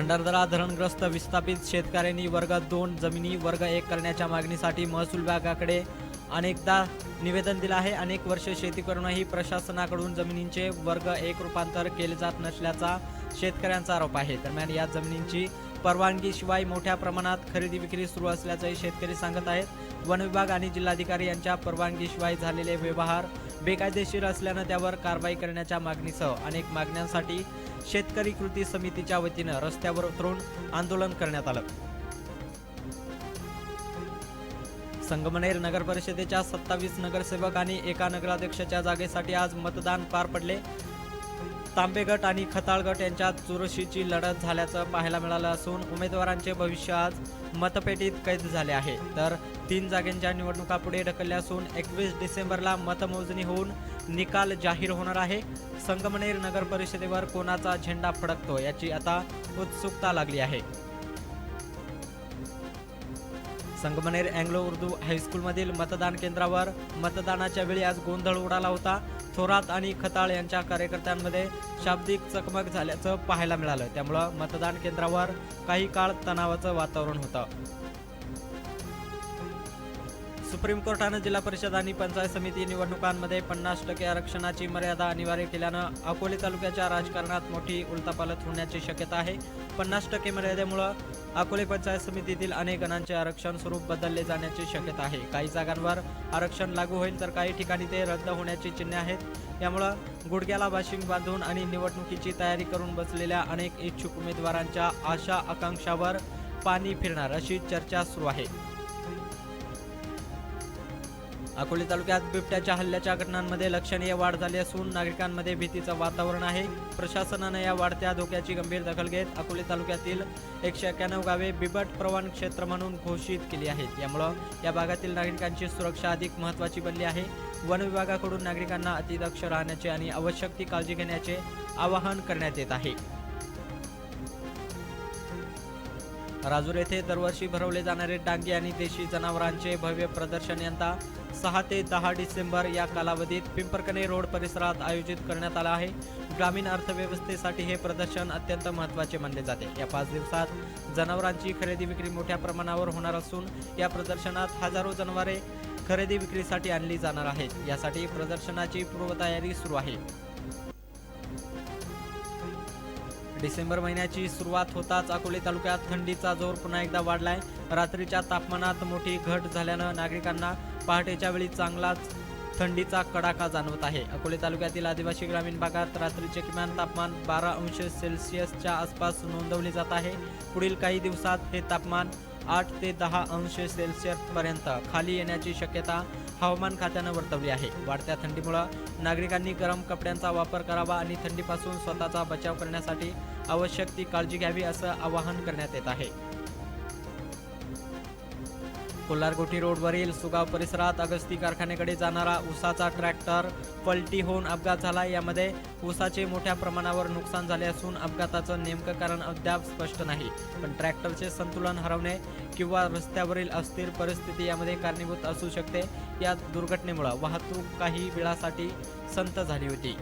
भंडारदरा धरणग्रस्त विस्थापित शेतकऱ्यांनी वर्ग 2 जमिनी वर्ग 1 करण्याच्या मागणीसाठी महसूल विभागाकडे अनेकदा निवेदन दिलं आहे। अनेक वर्ष शेती करूनही प्रशासनाकडून जमिनींचे वर्ग 1 रूपांतर केले जात नसल्याचा शेतकऱ्यांचा आरोप आहे। दरम्यान या जमिनींची परवानगीशिवाय मोठ्या प्रमाणात खरेदी विक्री सुरू असल्याचंही शेतकरी सांगत आहेत। वन विभाग आणि जिल्हाधिकारी यांच्या परवानगीशिवाय झालेले व्यवहार बेकायदेशीर असल्यानं त्यावर कारवाई करण्याच्या मागणीसह अनेक मागण्यांसाठी शेतकरी कृती समितीच्या वतीनं रस्त्यावर उतरून आंदोलन करण्यात आलं। संगमनेर नगर परिषदेच्या 27 नगरसेवक आणि एका नगराध्यक्षाच्या जागेसाठी आज मतदान पार पडले। तांबे गट आणि खताळ गट यांच्यात चुरशीची लढत झाल्याचं पाहायला मिळालं असून उमेदवारांचे भविष्य आज मतपेटीत कैद झाले आहे। तर 3 जागांच्या निवडणुका पुढे ढकलल्या असून 21 डिसेंबरला मतमोजणी होऊन निकाल जाहीर होणार आहे। संगमनेर नगर परिषदेवर कोणाचा झेंडा फडकतो याची आता उत्सुकता लागली आहे। संगमनेर अँग्लो उर्दू हायस्कूलमधील मतदान केंद्रावर मतदानाच्या वेळी आज गोंधळ उडाला होता। थोरात आणि खताळ यांच्या कार्यकर्त्यांमध्ये शाब्दिक चकमक झाल्याचं पाहायला मिळालं, त्यामुळे मतदान केंद्रावर काही काळ तणावाचं वातावरण होतं। सुप्रीम कोर्टानं जिल्हा परिषद आणि पंचायत समिती निवडणुकांमध्ये 50% आरक्षणाची मर्यादा अनिवार्य केल्यानं अकोले तालुक्याच्या राजकारणात मोठी उलथापालथ होण्याची शक्यता आहे। 50% मर्यादेमुळे अकोले पंचायत समितीतील अनेक गणांचे आरक्षण स्वरूप बदलले जाण्याची शक्यता आहे। काही जागांवर आरक्षण लागू होईल तर काही ठिकाणी ते रद्द होण्याची चिन्हे आहेत। यामुळे गुडघ्याला बाशिंग बांधून आणि निवडणुकीची तयारी करून बसलेल्या अनेक इच्छुक उमेदवारांच्या आशा आकांक्षावर पाणी फिरणार अशी चर्चा सुरू आहे। अकोले तालुक्यात बिबट्याच्या हल्ल्याच्या घटनांमध्ये लक्षणीय वाढ झाली असून नागरिकांमध्ये भीतीचं वातावरण आहे। प्रशासनाने या वाढत्या धोक्याची गंभीर दखल घेत अकोले तालुक्यातील 191 गावे बिबट प्रवण क्षेत्र म्हणून घोषित केली आहेत। यामुळे या भागातील नागरिकांची सुरक्षा अधिक महत्त्वाची बनली आहे। वन विभागाकडून नागरिकांना अतिदक्ष राहण्याचे आणि आवश्यक ती काळजी घेण्याचे आवाहन करण्यात येत आहे। राजूर येथे दरवर्षी भरवले जाणारे डांगी आणि देशी जनावरांचे भव्य प्रदर्शन यंदा 6 ते 10 डिसेंबर या कालावधीत पिंपरकणे रोड परिसरात आयोजित करण्यात आलं आहे। ग्रामीण अर्थव्यवस्थेसाठी हे प्रदर्शन अत्यंत महत्त्वाचे मानले जाते। या 5 दिवसात जनावरांची खरेदी विक्री मोठ्या प्रमाणावर होणार असून या प्रदर्शनात हजारो जनावरे खरेदी विक्रीसाठी आणली जाणार आहेत। यासाठी प्रदर्शनाची पूर्वतयारी सुरू आहे। डिसेंबर महिन्याची सुरुवात होताच अकोले तालुक्यात थंडीचा जोर पुन्हा एकदा वाढलाय। रात्रीच्या तापमानात मोठी घट झाल्यानं नागरिकांना पहाटेच्या वेळी चांगलाच थंडीचा कडाका जाणवत आहे। अकोले तालुक्यातील आदिवासी ग्रामीण भागात रात्रीचे किमान तापमान 12 अंश सेल्सिअसच्या आसपास नोंदवले जात आहे। पुढील काही दिवसात हे तापमान 8 ते 10 अंश सेल्सिअस पर्यंत खाली येण्याची शक्यता हवामान खात्यानं वर्तवली आहे। वाढत्या थंडीमुळे नागरिकांनी गरम कपड्यांचा वापर करावा आणि थंडीपासून स्वतःचा बचाव करण्यासाठी आवश्यक ती काळजी घ्यावी असं आवाहन करण्यात येत आहे। कोल्हारगोटी रोडवरील सुगाव परिसरात अगस्ती कारखान्याकडे जाणारा ऊसाचा ट्रॅक्टर पलटी होऊन अपघात झाला। यामध्ये ऊसाचे मोठ्या प्रमाणावर नुकसान झाले असून अपघाताचं नेमकं कारण अद्याप स्पष्ट नाही, पण ट्रॅक्टरचे संतुलन हरवणे किंवा रस्त्यावरील अस्थिर परिस्थिती यामध्ये कारणीभूत असू शकते। या दुर्घटनेमुळे वाहतूक काही वेळासाठी संथ झाली होती।